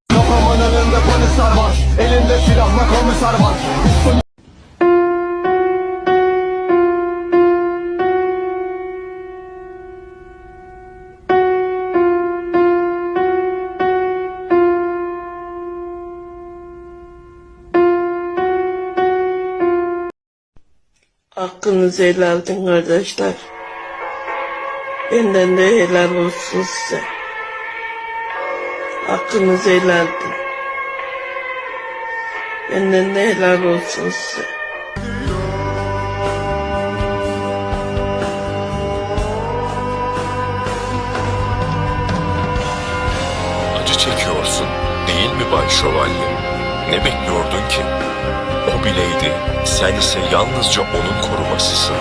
Kafamın önünde polisler var, elinde silahla komiser var. Hakkınızı helal edin kardeşler. Benden de helal olsun size. Hakkınızı helal edin. Benden de helal olsun size. Acı çekiyorsun, değil mi Bay Şövalye? Ne bekliyordun ki? O bileydi, sen ise yalnızca onun korumasısın.